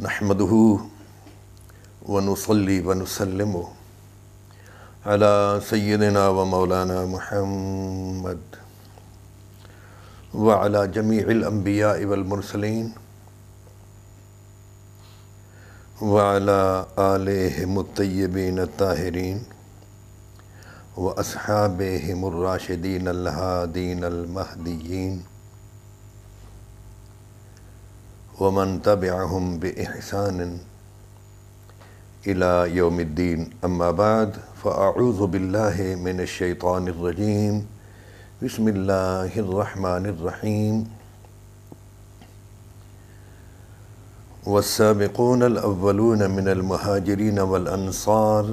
نحمده ونصلي ونسلم على سيدنا ومولانا محمد وعلى جميع الأنبياء والمرسلين وعلى آلهم الطيبين الطاهرين وأصحابهم الراشدين الهادين المهديين ومن تبعهم بإحسان إلى يوم الدين. أما بعد فأعوذ بالله من الشيطان الرجيم. بسم الله الرحمن الرحيم. والسابقون الأولون من المهاجرين والأنصار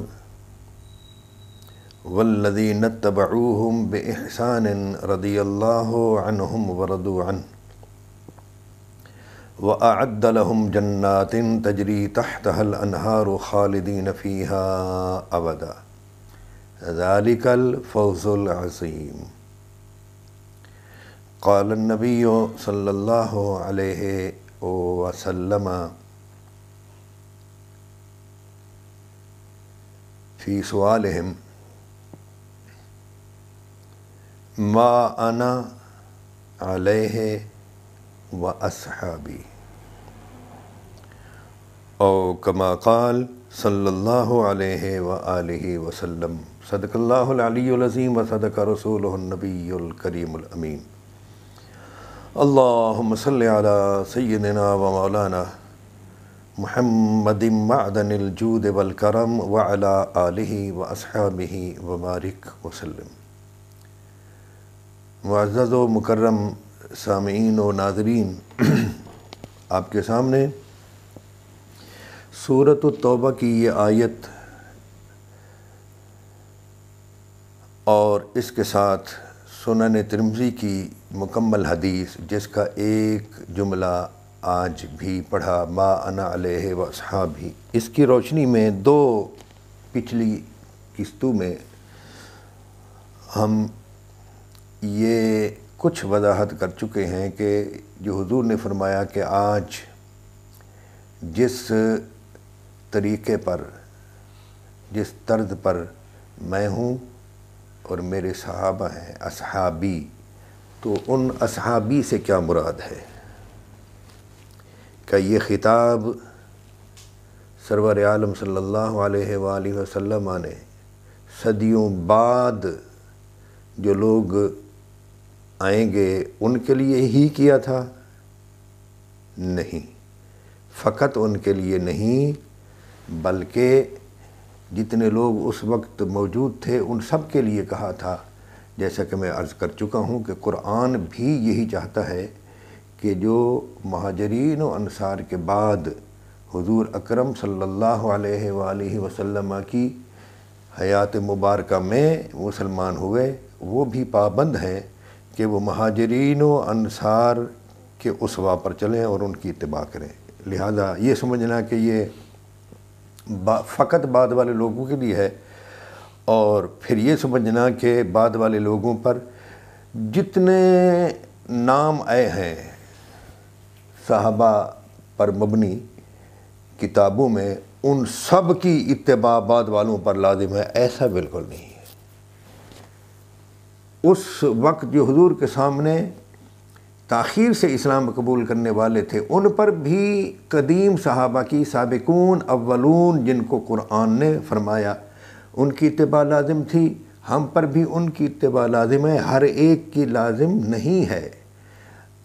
والذين اتبعوهم بإحسان رضي الله عنهم ورضوا عنه وأعد لهم جنات تجري تحتها الأنهار خالدين فيها أبدا ذلك الفوز العظيم. قال النبي صلى الله عليه وسلم في سؤالهم ما أنا عليه وأصحابي أو كما قال صلى الله عليه وآله وسلم. صدق الله العلي العظيم وصدق رسوله النبي الكريم الأمين. اللهم صل على سيدنا ومولانا محمد معدن الجود والكرم وعلى آله وأصحابه وبارك وسلم. معزز و مکرم سامعین و ناظرین، آپ کے سامنے سورۃ التوبہ کی یہ آیت اور اس کے ساتھ سنن ترمذی کی مکمل حدیث جس کا ایک جملہ آج بھی پڑھا ما انا علیہ و اصحابی، اس کی روشنی میں دو پچھلی قسطوں میں ہم یہ کچھ وضاحت کر چکے ہیں کہ جو حضور نے فرمایا کہ آج جس طریقے پر جس طرز پر میں ہوں اور میرے صحابہ ہیں اصحابی، تو ان اصحابی سے کیا مراد ہے؟ کہ یہ خطاب سرور عالم صلی اللہ علیہ وآلہ وسلم نے صدیوں بعد جو لوگ آئیں گے ان کے لیے ہی کیا تھا؟ نہیں، فقط ان کے لیے نہیں بلکہ جتنے لوگ اس وقت موجود تھے ان سب کے لیے کہا تھا. جیسا کہ میں عرض کر چکا ہوں کہ قرآن بھی یہی چاہتا ہے کہ جو مہاجرین و انصار کے بعد حضور اکرم صلی اللہ علیہ وآلہ وسلم کی حیات مبارکہ میں مسلمان ہوئے وہ بھی پابند ہیں کہ وہ مہاجرین و انصار کے اسوا پر چلیں اور ان کی اتباع کریں. لہذا یہ سمجھنا کہ یہ فقط بعد والے لوگوں کے لیے ہے، اور پھر یہ سمجھنا کہ بعد والے لوگوں پر جتنے نام آئے ہیں صحابہ پر مبنی کتابوں میں ان سب کی اتباع بعد والوں پر لازم ہے، ایسا بالکل نہیں ہے. اس وقت جو حضور کے سامنے تاخیر سے اسلام قبول کرنے والے تھے ان پر بھی قدیم صحابہ کی سابقون اولون جن کو قرآن نے فرمایا ان کی اتباع لازم تھی. ہم پر بھی ان کی اتباع لازم ہے، ہر ایک کی لازم نہیں ہے.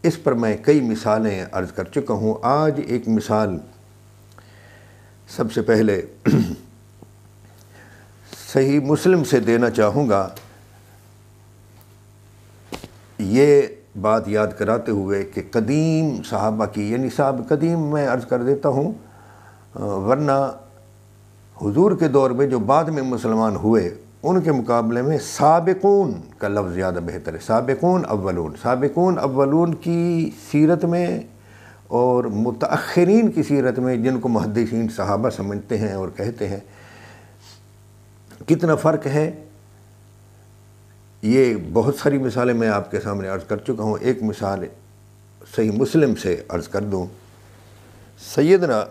اس پر میں کئی مثالیں عرض کر چکا ہوں. آج ایک مثال سب سے پہلے صحیح مسلم سے دینا چاہوں گا، یہ بات یاد کراتے ہوئے کہ قدیم صحابہ کی، یعنی صاحب قدیم میں عرض کر دیتا ہوں ورنہ حضور کے دور میں جو بعد میں مسلمان ہوئے ان کے مقابلے میں سابقون کا لفظ زیادہ بہتر ہے. سابقون اولون، سابقون اولون کی سیرت میں اور متأخرین کی سیرت میں جن کو محدثین صحابہ سمجھتے ہیں اور کہتے ہیں کتنا فرق ہے. یہ بہت ساری مثالیں میں آپ کے سامنے عرض کر چکا ہوں. ایک مثال صحیح مسلم سے عرض کر دوں. سیدنا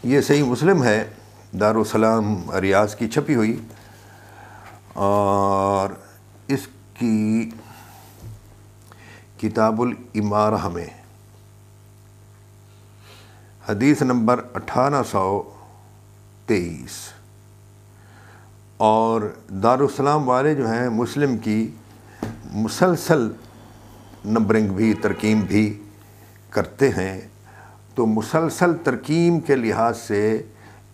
یہ صحیح مسلم ہے، دارالسلام ریاض کی چھپی ہوئی، اور اس کی کتاب الامارہ میں حدیث نمبر 1823، اور دارالسلام والے جو ہیں مسلم کی مسلسل نمبرنگ بھی ترقیم بھی کرتے ہیں، تو مسلسل ترقیم کے لحاظ سے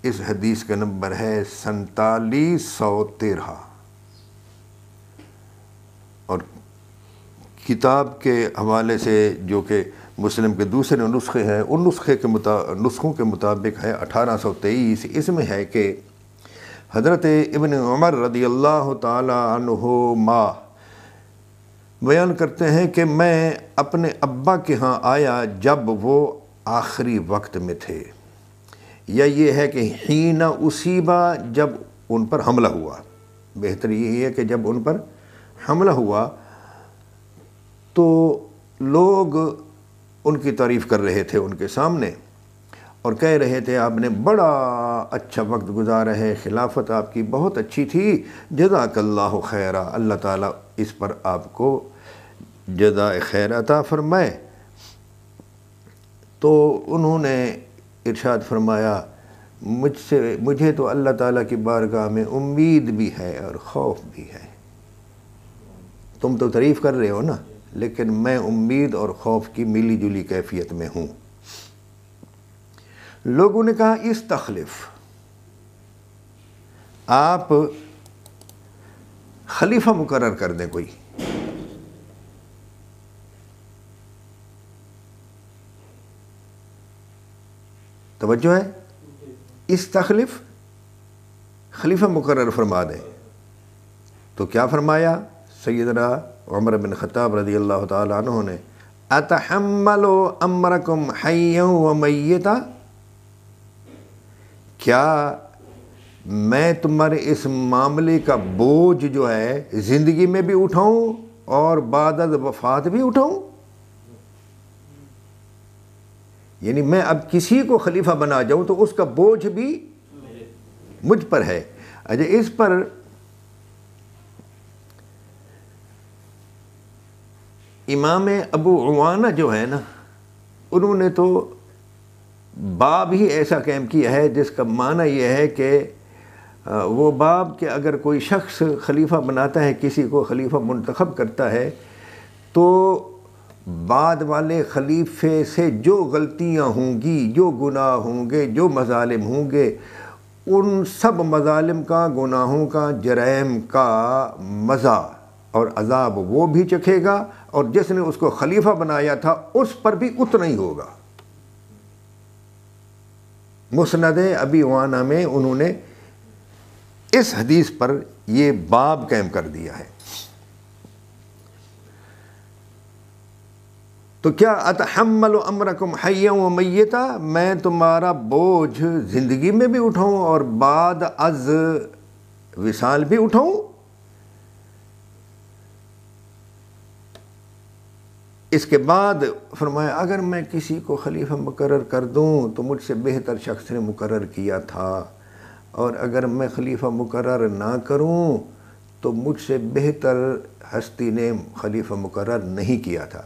اس حدیث کا نمبر ہے 4713، اور کتاب کے حوالے سے جو کہ مسلم کے دوسرے نسخے ہیں، ان نسخوں کے مطابق ہے 1823۔ اس میں ہے کہ حضرت ابن عمر رضی اللہ تعالی عنہما بیان کرتے ہیں کہ میں اپنے ابا کے ہاں آیا جب وہ آخری وقت میں تھے، یا یہ ہے کہ حین اصیبا، جب ان پر حملہ ہوا، بہتر یہی ہے کہ جب ان پر حملہ ہوا تو لوگ ان کی تعریف کر رہے تھے ان کے سامنے، اور کہہ رہے تھے آپ نے بڑا اچھا وقت گزارا ہے، خلافت آپ کی بہت اچھی تھی، جزاک اللہ خیرہ، اللہ تعالیٰ اس پر آپ کو جزائے خیر عطا فرمائے۔ تو انہوں نے ارشاد فرمایا مجھے تو اللہ تعالیٰ کی بارگاہ میں امید بھی ہے اور خوف بھی ہے۔ تم تو تعریف کر رہے ہو نا، لیکن میں امید اور خوف کی ملی جلی کیفیت میں ہوں۔ لوگوں نے کہا استخلف، آپ خلیفہ مقرر کر دیں کوئی۔ توجہ ہے، استخلف، خلیفہ مقرر فرما دیں۔ تو کیا فرمایا سیدنا عمر بن خطاب رضی اللہ تعالی عنہ نے، اتحملوا امرکم حیا ومیتا، کیا میں تمہارے اس معاملے کا بوجھ جو ہے زندگی میں بھی اٹھاؤں اور بعد از وفات بھی اٹھاؤں؟ یعنی میں اب کسی کو خلیفہ بنا جاؤں تو اس کا بوجھ بھی مجھ پر ہے۔ اچھا، اس پر امام ابو عوانہ جو ہے نا، انہوں نے تو باب ہی ایسا قائم کیا ہے جس کا معنی یہ ہے کہ وہ باب کہ اگر کوئی شخص خلیفہ بناتا ہے، کسی کو خلیفہ منتخب کرتا ہے، تو بعد والے خلیفے سے جو غلطیاں ہوں گی، جو گناہ ہوں گے، جو مظالم ہوں گے، ان سب مظالم کا، گناہوں کا، جرائم کا مزہ اور عذاب وہ بھی چکھے گا، اور جس نے اس کو خلیفہ بنایا تھا اس پر بھی اتنا ہی ہوگا۔ مسند ابی عوانہ میں انہوں نے اس حدیث پر یہ باب قائم کر دیا ہے۔ تو کیا اتحمل امرکم حیا ومیتا، میں تمہارا بوجھ زندگی میں بھی اٹھاؤں اور بعد از وصال بھی اٹھاؤں؟ اس کے بعد فرمایا اگر میں کسی کو خلیفہ مقرر کر دوں تو مجھ سے بہتر شخص نے مقرر کیا تھا، اور اگر میں خلیفہ مقرر نہ کروں تو مجھ سے بہتر ہستی نے خلیفہ مقرر نہیں کیا تھا۔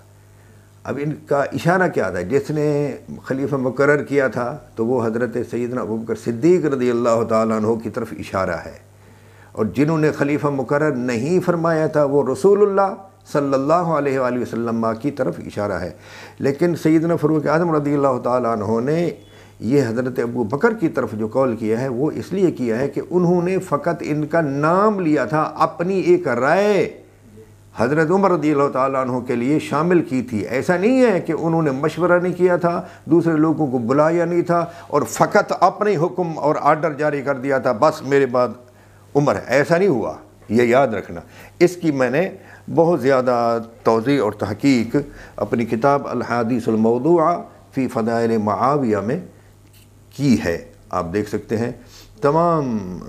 اب ان کا اشارہ کیا تھا؟ جس نے خلیفہ مقرر کیا تھا تو وہ حضرت سیدنا ابوبکر صدیق رضی اللہ تعالیٰ عنہ کی طرف اشارہ ہے، اور جنہوں نے خلیفہ مقرر نہیں فرمایا تھا وہ رسول اللہ صلی اللہ علیہ وآلہ وسلم کی طرف اشارہ ہے۔ لیکن سیدنا فاروق اعظم رضی اللہ تعالیٰ عنہ نے یہ حضرت ابو بکر کی طرف جو قول کیا ہے وہ اس لیے کیا ہے کہ انہوں نے فقط ان کا نام لیا تھا، اپنی ایک رائے حضرت عمر رضی اللہ تعالیٰ عنہ کے لیے شامل کی تھی۔ ایسا نہیں ہے کہ انہوں نے مشورہ نہیں کیا تھا، دوسرے لوگوں کو بلایا نہیں تھا اور فقط اپنے حکم اور آرڈر جاری کر دیا تھا بس میرے بعد عمر ہے، ایسا نہیں ہوا، یہ یاد رکھنا۔ اس کی میں نے بہت زیادہ توضیح اور تحقیق اپنی کتاب الحادیث الموضوعہ فی فضائل معاویہ میں کی ہے، آپ دیکھ سکتے ہیں۔ تمام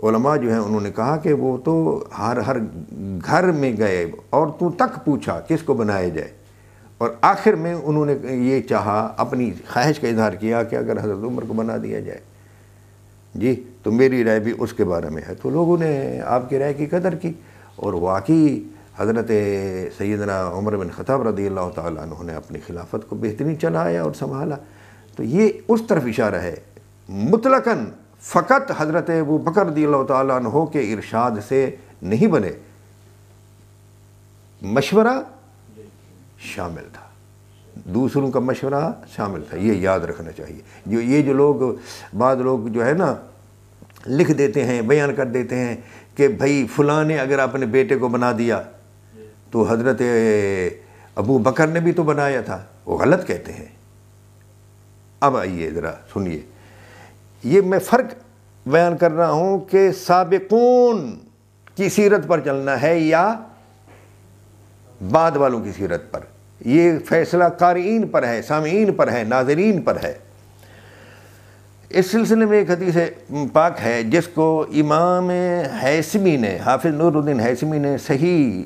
علماء جو ہیں انہوں نے کہا کہ وہ تو ہر گھر میں گئے، عورتوں تک پوچھا کس کو بنایا جائے، اور آخر میں انہوں نے یہ چاہا، اپنی خواہش کا اظہار کیا کہ اگر حضرت عمر کو بنا دیا جائے جی تو میری رائے بھی اس کے بارے میں ہے۔ تو لوگوں نے آپ کی رائے کی قدر کی، اور واقعی حضرت سیدنا عمر بن خطاب رضی اللہ تعالیٰ عنہ نے اپنی خلافت کو بہترین چلایا اور سنبھالا۔ تو یہ اس طرف اشارہ ہے، مطلقاً فقط حضرت ابو بکر رضی اللہ تعالیٰ عنہ کے ارشاد سے نہیں بنے، مشورہ شامل تھا، دوسروں کا مشورہ شامل تھا، یہ یاد رکھنا چاہیے۔ یہ جو لوگ، بعض لوگ جو ہے نا لکھ دیتے ہیں، بیان کر دیتے ہیں کہ بھائی فلاں نے اگر اپنے بیٹے کو بنا دیا تو حضرت ابو بکر نے بھی تو بنایا تھا، وہ غلط کہتے ہیں۔ اب آئیے ذرا سنیے، یہ میں فرق بیان کر رہا ہوں کہ سابقون کی سیرت پر چلنا ہے یا بعد والوں کی سیرت پر، یہ فیصلہ قارئین پر ہے، سامعین پر ہے، ناظرین پر ہے۔ اس سلسلے میں ایک حدیث پاک ہے جس کو امام حیثمی نے، حافظ نور الدین حیثمی نے صحیح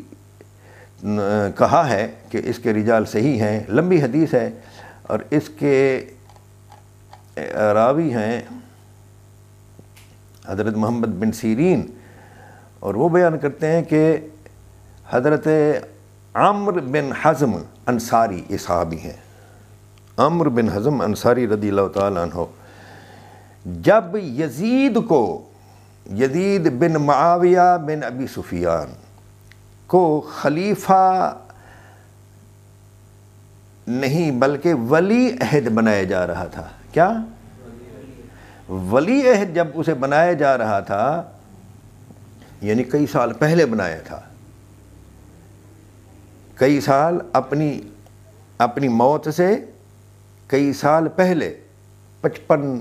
کہا ہے کہ اس کے رجال صحیح ہیں، لمبی حدیث ہے، اور اس کے راوی ہیں حضرت محمد بن سیرین، اور وہ بیان کرتے ہیں کہ حضرت عمرو بن حزم انصاری یہ صحابی ہیں، عمرو بن حزم انصاری رضی اللہ تعالیٰ عنہ، جب یزید بن معاویہ بن ابی سفیان کو خلیفہ نہیں بلکہ ولی عہد بنایا جا رہا تھا، کیا ولی عہد جب اسے بنایا جا رہا تھا، یعنی کئی سال پہلے بنایا تھا، کئی سال اپنی موت سے کئی سال پہلے، 55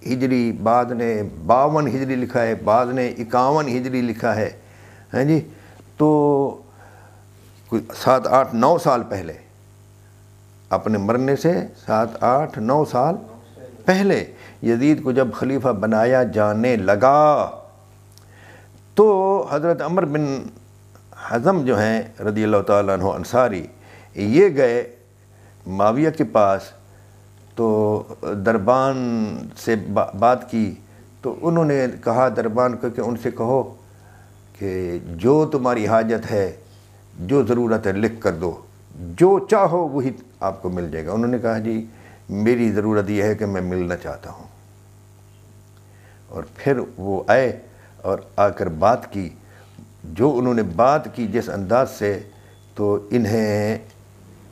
ہجری، بعد نے 52 ہجری لکھا ہے، بعد نے 51 ہجری لکھا ہے، ہاں جی، تو 7 8 9 سال پہلے، اپنے مرنے سے 7 8 9 سال پہلے یزید کو جب خلیفہ بنایا جانے لگا تو حضرت عمر بن حزم جو ہیں رضی اللہ تعالیٰ عنہ انصاری، یہ گئے معاویہ کے پاس، تو دربان سے بات کی، تو انہوں نے کہا دربان کو کہ ان سے کہو کہ جو تمہاری حاجت ہے، جو ضرورت ہے لکھ کر دو، جو چاہو وہی آپ کو مل جائے گا۔ انہوں نے کہا جی میری ضرورت یہ ہے کہ میں ملنا چاہتا ہوں، اور پھر وہ آئے اور آ کر بات کی، جو انہوں نے بات کی جس انداز سے، تو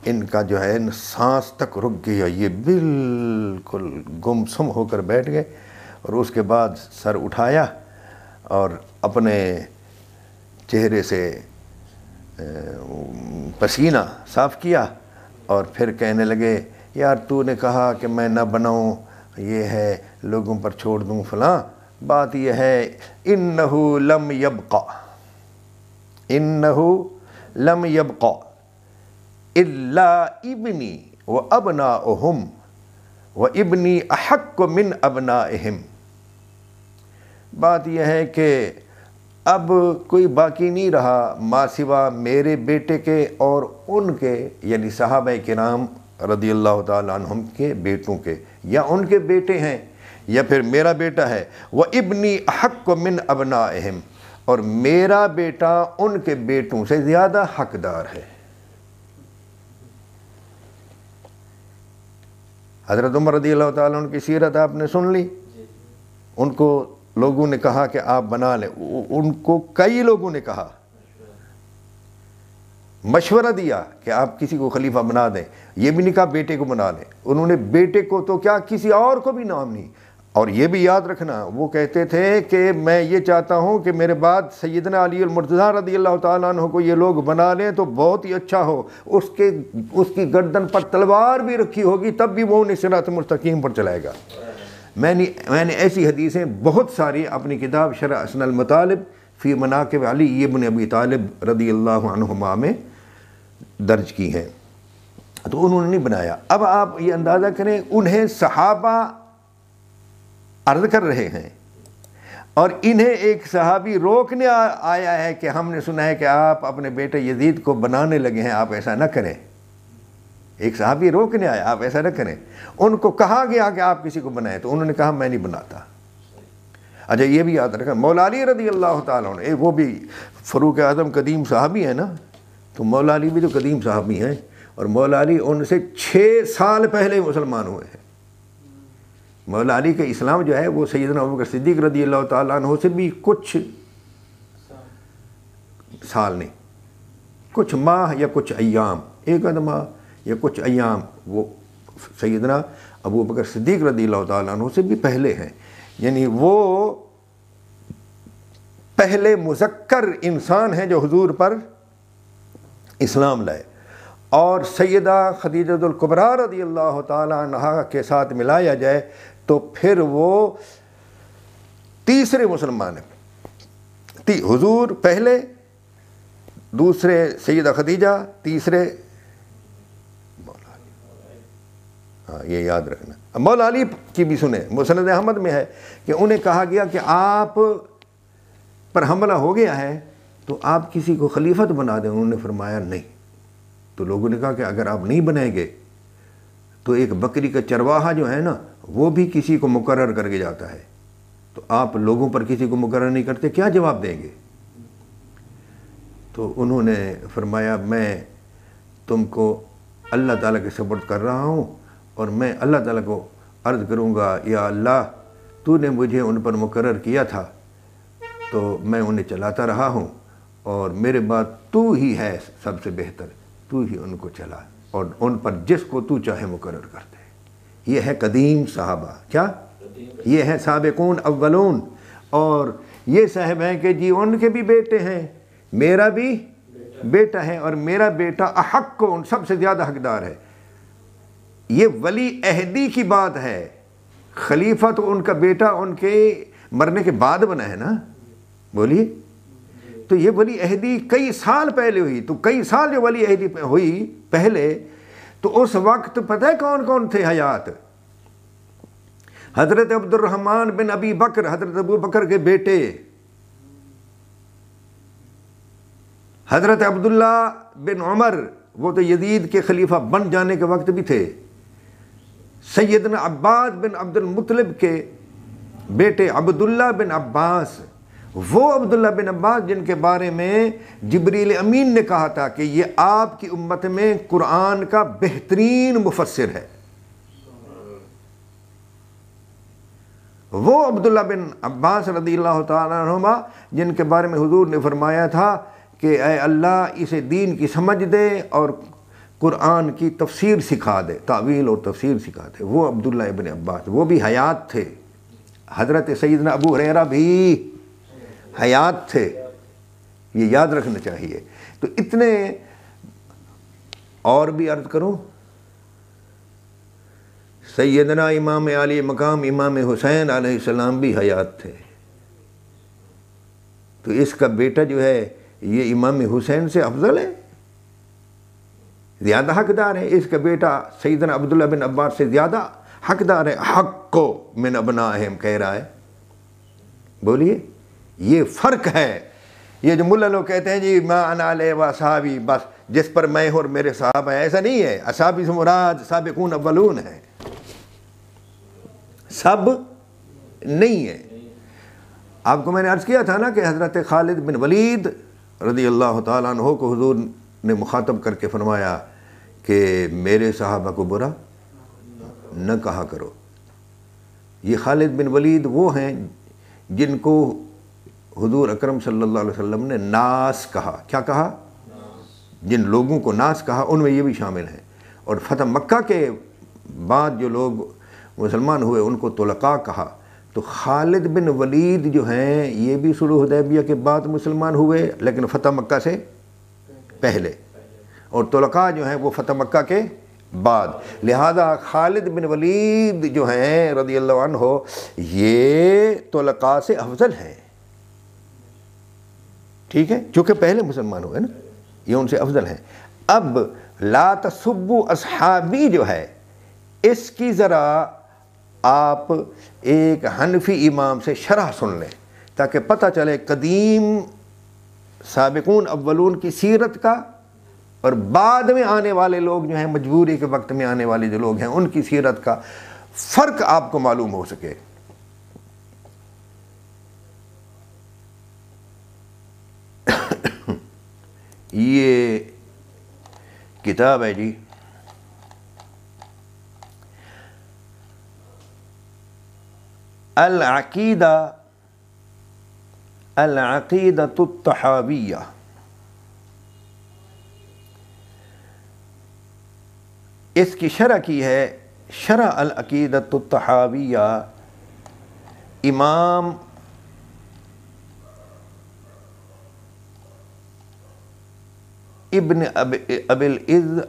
ان کا جو ہے سانس تک رک گیا، یہ بالکل گم سم ہو کر بیٹھ گئے، اور اس کے بعد سر اٹھایا اور اپنے چہرے سے پسینہ صاف کیا، اور پھر کہنے لگے یار تو نے کہا کہ میں نہ بناؤں، یہ ہے لوگوں پر چھوڑ دوں فلاں، بات یہ ہے انہو لم یبقى الا ابنی و ابناؤہم و ابنی احق من ابنائہم، بات یہ ہے کہ اب کوئی باقی نہیں رہا ما سوا میرے بیٹے کے اور ان کے، یعنی صحابہ کرام رضی اللہ تعالیٰ عنہم کے بیٹوں کے، یا ان کے بیٹے ہیں یا پھر میرا بیٹا ہے، وَإِبْنِي أَحَقُّ مِنْ أَبْنَائِهِمْ، اور میرا بیٹا ان کے بیٹوں سے زیادہ حقدار ہے۔ حضرت عمر رضی اللہ تعالیٰ عنہ کی سیرت آپ نے سن لی، ان کو لوگوں نے کہا کہ آپ بنا لیں، ان کو کئی لوگوں نے کہا، مشورہ دیا کہ آپ کسی کو خلیفہ بنا دیں، یہ بھی نہیں کہا بیٹے کو بنا لیں، انہوں نے بیٹے کو تو کیا کسی اور کو بھی نام نہیں۔ اور یہ بھی یاد رکھنا، وہ کہتے تھے کہ میں یہ چاہتا ہوں کہ میرے بعد سیدنا علی المرتضیٰ رضی اللہ تعالیٰ عنہ کو یہ لوگ بنا لیں تو بہت ہی اچھا ہو، اس کی گردن پر تلوار بھی رکھی ہوگی تب بھی وہ انہیں صراط مستقیم پر چلائے گا۔ میں نے ایسی حدیثیں بہت ساری اپنی کتاب شرح حسن المطالب فی مناقب علی ابن ابی طالب رضی اللہ عنہما میں درج کی ہیں، تو انہوں نے نہیں بنایا۔ اب آپ یہ اندازہ کریں، انہیں صحابہ عرض کر رہے ہیں اور انہیں ایک صحابی روکنے آیا ہے کہ ہم نے سنا ہے کہ آپ اپنے بیٹے یزید کو بنانے لگے ہیں، آپ ایسا نہ کریں، ایک صحابی روکنے آیا آپ ایسا نہ کریں، ان کو کہا گیا کہ آپ کسی کو بنائیں تو انہوں نے کہا میں نہیں بناتا۔ اچھا یہ بھی یاد رکھا، مولا علی رضی اللہ تعالیٰ عنہ، وہ بھی فاروق اعظم قدیم صحابی ہیں نا، تو مولا علی بھی تو قدیم صحابی ہیں، اور مولا علی ان سے 6 سال پہلے مسلمان ہوئے ہیں۔ مولا علی کا اسلام جو ہے وہ سیدنا ابوبکر صدیق رضی اللہ تعالیٰ عنہ سے بھی کچھ سال نہیں، کچھ ماہ یا کچھ ایام، ایک آدھ ماہ یا کچھ ایام وہ سیدنا ابوبکر صدیق رضی اللہ تعالیٰ عنہ سے بھی پہلے ہیں، یعنی وہ پہلے مذکر انسان ہیں جو حضور پر اسلام لائے۔ اور سیدہ خدیجہ الکبریٰ رضی اللہ تعالیٰ عنہا کے ساتھ ملایا جائے تو پھر وہ تیسرے مسلمان ہیں، حضور پہلے، دوسرے سیدہ خدیجہ، تیسرے مولا علی۔ ہاں یہ یاد رکھنا۔ مولا علی کی بھی سنیں، مسند احمد میں ہے کہ انہیں کہا گیا کہ آپ پر حملہ ہو گیا ہے تو آپ کسی کو خلیفت بنا دیں، انہوں نے فرمایا نہیں۔ تو لوگوں نے کہا کہ اگر آپ نہیں بنائیں گے تو ایک بکری کا چرواہا جو ہے نا وہ بھی کسی کو مقرر کر کے جاتا ہے، تو آپ لوگوں پر کسی کو مقرر نہیں کرتے، کیا جواب دیں گے؟ تو انہوں نے فرمایا میں تم کو اللہ تعالیٰ کے سپرد کر رہا ہوں، اور میں اللہ تعالیٰ کو عرض کروں گا یا اللہ تو نے مجھے ان پر مقرر کیا تھا تو میں انہیں چلاتا رہا ہوں، اور میرے بعد تو ہی ہے سب سے بہتر، تو ہی ان کو چلا اور ان پر جس کو تو چاہے مقرر کر دے۔ یہ ہے قدیم صحابہ، کیا یہ ہے سابقون اولون، اور یہ صاحب ہیں کہ جی ان کے بھی بیٹے ہیں، میرا بھی بیٹا ہے، اور میرا بیٹا احق کو ان سب سے زیادہ حقدار ہے۔ یہ ولی عہدی کی بات ہے، خلیفہ تو ان کا بیٹا ان کے مرنے کے بعد بنا ہے نا، بولیے۔ تو یہ ولی عہدی کئی سال پہلے ہوئی، تو کئی سال جو ولی عہدی ہوئی پہلے، تو اس وقت پتہ ہے کون کون تھے حیات؟ حضرت عبد الرحمن بن ابی بکر، حضرت ابو بکر کے بیٹے، حضرت عبداللہ بن عمر، وہ تو یزید کے خلیفہ بن جانے کے وقت بھی تھے، سیدنا عباس بن عبد المطلب کے بیٹے عبداللہ بن عباس، وہ عبداللہ بن عباس جن کے بارے میں جبریل امین نے کہا تھا کہ یہ آپ کی امت میں قرآن کا بہترین مفسر ہے، وہ عبداللہ بن عباس رضی اللہ تعالیٰ عنہما جن کے بارے میں حضور نے فرمایا تھا کہ اے اللہ اسے دین کی سمجھ دے اور قرآن کی تفسیر سکھا دے، تعویل اور تفسیر سکھا دے، وہ عبداللہ ابن عباس، وہ بھی حیات تھے۔ حضرت سیدنا ابو ہریرہ بھی حیات تھے، یہ یاد رکھنا چاہیے۔ تو اتنے، اور بھی عرض کروں، سیدنا امام عالی مقام امام حسین علیہ السلام بھی حیات تھے، تو اس کا بیٹا جو ہے یہ امام حسین سے افضل ہے، زیادہ حقدار ہے، اس کا بیٹا سیدنا عبداللہ بن عباس سے زیادہ حقدار ہے، حق کو من ابنائہم کہہ رہا ہے۔ بولیے، یہ فرق ہے۔ یہ جو ملا لوگ کہتے ہیں جی ما انا علیہ و اصحابی، بس جس پر میں ہوں اور میرے صحابہ ہیں، ایسا نہیں ہے۔ اصحابی سے مراد سابقون اولون ہے، سب نہیں ہے۔ آپ کو میں نے عرض کیا تھا نا کہ حضرت خالد بن ولید رضی اللہ تعالیٰ عنہ کو حضور نے مخاطب کر کے فرمایا کہ میرے صحابہ کو برا نہ کہا کرو۔ یہ خالد بن ولید وہ ہیں جن کو حضور اکرم صلی اللہ علیہ وسلم نے ناس کہا۔ کیا کہا؟ جن لوگوں کو ناس کہا ان میں یہ بھی شامل ہیں۔ اور فتح مکہ کے بعد جو لوگ مسلمان ہوئے ان کو طلقاء کہا۔ تو خالد بن ولید جو ہیں یہ بھی صلح حدیبیہ کے بعد مسلمان ہوئے لیکن فتح مکہ سے پہلے، اور طلقاء جو ہیں وہ فتح مکہ کے بعد۔ لہذا خالد بن ولید جو ہیں رضی اللہ عنہ یہ طلقاء سے افضل ہیں، ٹھیک ہے، چونکہ پہلے مسلمان ہوئے نا، یہ ان سے افضل ہیں۔ اب لا تسبوا اصحابی جو ہے اس کی ذرا آپ ایک حنفی امام سے شرح سن لیں تاکہ پتہ چلے قدیم سابقون اولون کی سیرت کا اور بعد میں آنے والے لوگ جو ہیں، مجبوری کے وقت میں آنے والے جو لوگ ہیں، ان کی سیرت کا فرق آپ کو معلوم ہو سکے۔ یہ کتاب ہے جی العقیدۃ الطحاویہ۔ اس کی شرح کی ہے شرح العقیدۃ الطحاویہ امام ابن ابی العز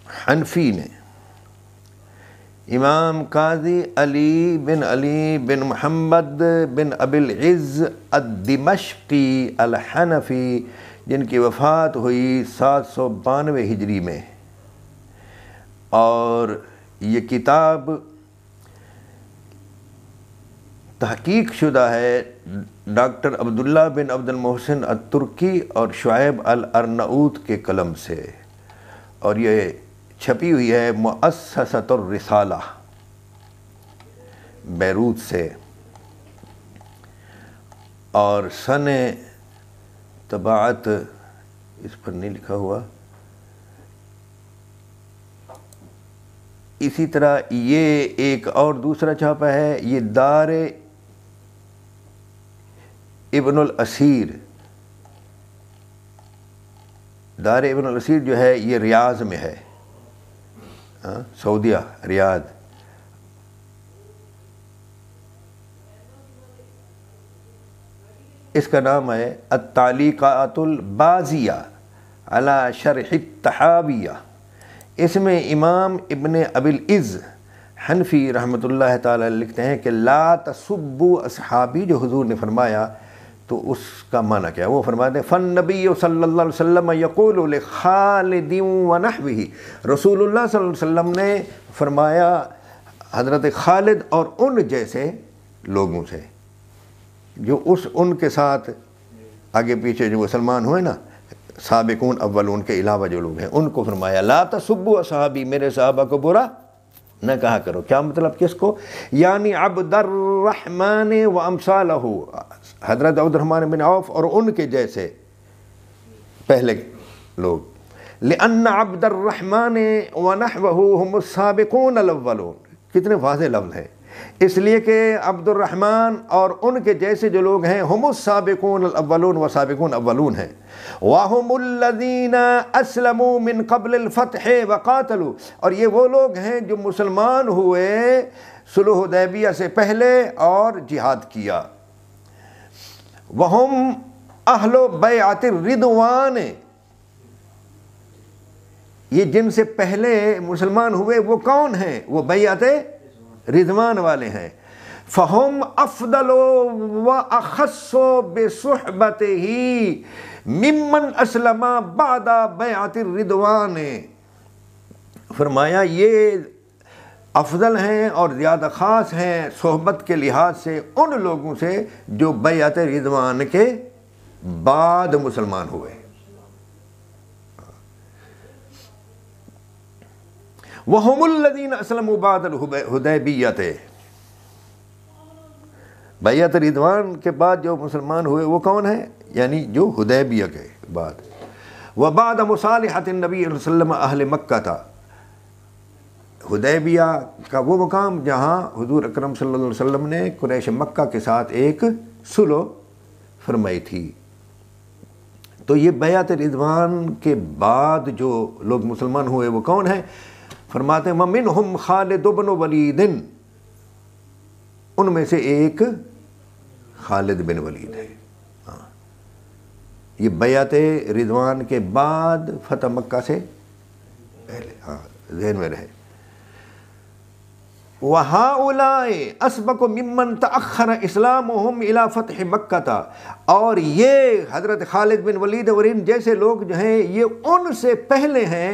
الحنفی نے، امام قاضی علی بن محمد بن ابی العز الدمشقی الحنفی، جن کی وفات ہوئی 792 ہجری میں، اور یہ کتاب تحقیق شدہ ہے ڈاکٹر عبداللہ بن عبد المحسن الترکی اور شعیب الارناؤط کے قلم سے، اور یہ چھپی ہوئی ہے مؤسسۃ الرسالہ بیروت سے، اور سن طباعت اس پر نہیں لکھا ہوا۔ اسی طرح یہ ایک اور دوسرا چھاپا ہے، یہ دار ابن الاسیر، دار ابن الاسیر جو ہے یہ ریاض میں ہے، سعودیہ، ریاض۔ اس کا نام ہے التعلیقات البازیہ علی شرح الطحاویہ۔ اس میں امام ابن ابی العز حنفی رحمۃ اللہ تعالی لکھتے ہیں کہ لا تسبوا اصحابی، جو حضور نے فرمایا تو اس کا معنی کیا ہے؟ وہ فرماتے ہیں فالنبی صلی اللہ علیہ وسلم یقول لخالد ونحوہ، رسول اللہ صلی اللہ علیہ وسلم نے فرمایا حضرت خالد اور ان جیسے لوگوں سے، جو ان کے ساتھ آگے پیچھے جو مسلمان ہوئے نا، سابقون اولون کے علاوہ جو لوگ ہیں، ان کو فرمایا لا تسبوا اصحابی، میرے صحابہ کو برا نہ کہا کرو۔ کیا مطلب؟ کس کو؟ یعنی عبد الرحمن و امثالہ، حضرت عبد الرحمن بن عوف اور ان کے جیسے پہلے لوگ۔ لأن عبد الرحمن و نحوہ ہم السابقون الاولون، کتنے واضح لفظ ہیں، اس لیے کہ عبد الرحمن اور ان کے جیسے جو لوگ ہیں ہم السابقون الاولون، و سابقون اولون ہیں۔ وَهُمُ الَّذِينَ أَسْلَمُوا مِنْ قَبْلِ الْفَتْحِ وَقَاتَلُوا، اور یہ وہ لوگ ہیں جو مسلمان ہوئے صلح حدیبیہ سے پہلے اور جہاد کیا۔ وَهُمْ أَهْلُ بَيْعَةِ الرِّضْوَانِ، یہ جن سے پہلے مسلمان ہوئے وہ کون ہیں؟ وہ بیعت رضوان والے ہیں۔ فَهُمْ أَفْضَلُ وَأَخَصُّ بِصُحْبَتِهِ ممن اسلم بعد بیعت الرضوان، فرمایا یہ افضل ہیں اور زیادہ خاص ہیں صحبت کے لحاظ سے ان لوگوں سے جو بیعت رضوان کے بعد مسلمان ہوئے۔ وَهُمُ الَّذِينَ أَسْلَمُوا بَعْدَ الْحُدَیبِیَّةِ، بیعت رضوان کے بعد جو مسلمان ہوئے وہ کون ہیں؟ یعنی جو حدیبیہ کے بعد۔ وبعد مصالحۃ النبی صلی اللہ علیہ وسلم اہل مکہ تھا، حدیبیہ کا وہ مقام جہاں حضور اکرم صلی اللہ علیہ وسلم نے قریش مکہ کے ساتھ ایک صلح فرمائی تھی۔ تو یہ بیعت رضوان کے بعد جو لوگ مسلمان ہوئے وہ کون ہیں؟ فرماتے ہیں وَمِنْهُمْ خالد بن ولید، ان میں سے ایک خالد بن ولید ہے۔ یہ بیعت رضوان کے بعد فتح مکہ سے پہلے، ذہن میں رہے۔ وَهَؤُلَاءِ أَسْبَقُ مِمَّنْ تَأَخَّرَ إِسْلَامُهُمْ إِلَى فَتْحِ مَكَّةَ، اور یہ حضرت خالد بن ولید اور ان جیسے لوگ جو ہیں یہ ان سے پہلے ہیں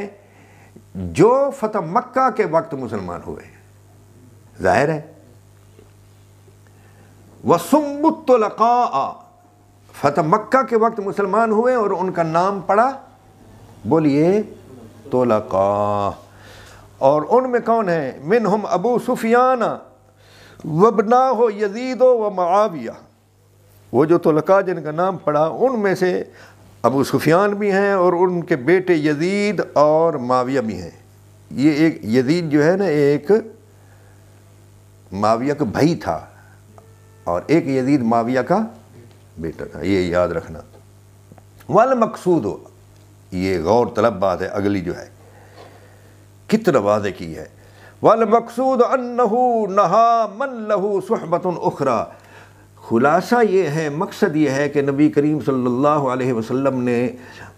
جو فتح مکہ کے وقت مسلمان ہوئے، ظاہر ہے۔ وَصُمُّ الطُّلَقَاءَ، فتح مکہ کے وقت مسلمان ہوئے اور ان کا نام پڑا، بولیے، طلقاء۔ اور ان میں کون ہیں؟ منہم ابو سفیان وابناہ یزید و معاویہ۔ وہ جو طلقاء جن کا نام پڑا ان میں سے ابو سفیان بھی ہیں اور ان کے بیٹے یزید اور معاویہ بھی ہیں۔ یہ ایک یزید جو ہے نا ایک معاویہ کا بھائی تھا اور ایک یزید معاویہ کا بیٹا تھا، یہ یاد رکھنا۔ والمقصود، یہ غور طلب بات ہے اگلی جو ہے، کتنا واضح کی ہے۔ والمقصود انہ نہا من لہ صحبۃ اخری، خلاصہ یہ ہے، مقصد یہ ہے کہ نبی کریم صلی اللہ علیہ وسلم نے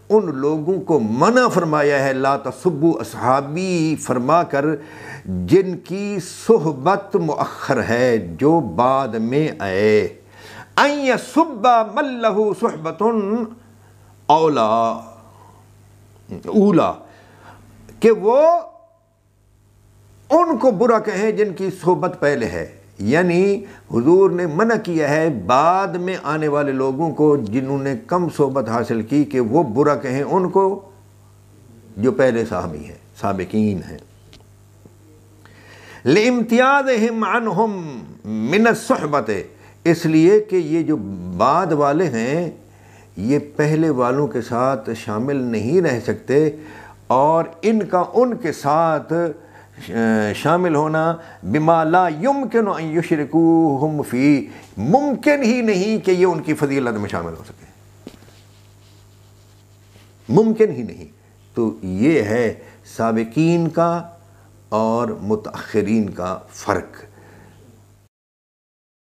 ان لوگوں کو منع فرمایا ہے لا تسبوا اصحابی فرما کر جن کی صحبت مؤخر ہے، جو بعد میں آئے، ان یسب من لہ صحبۃ اولا، کہ وہ ان کو برا کہیں جن کی صحبت پہلے ہے، یعنی حضور نے منع کیا ہے بعد میں آنے والے لوگوں کو جنہوں نے کم صحبت حاصل کی کہ وہ برا کہیں ان کو جو پہلے صحابی ہیں، سابقین ہیں۔ لِامْتِيَاذِهِمْ عَنْهُمْ مِنَ الصُّحْبَةِ، اس لیے کہ یہ جو بعد والے ہیں یہ پہلے والوں کے ساتھ شامل نہیں رہ سکتے، اور ان کا ان کے ساتھ شامل ہونا بما لا يمكن ان يشركوهم فيه، ممکن ہی نہیں کہ یہ ان کی فضیلت میں شامل ہو سکے، ممکن ہی نہیں۔ تو یہ ہے سابقین کا اور متأخرین کا فرق۔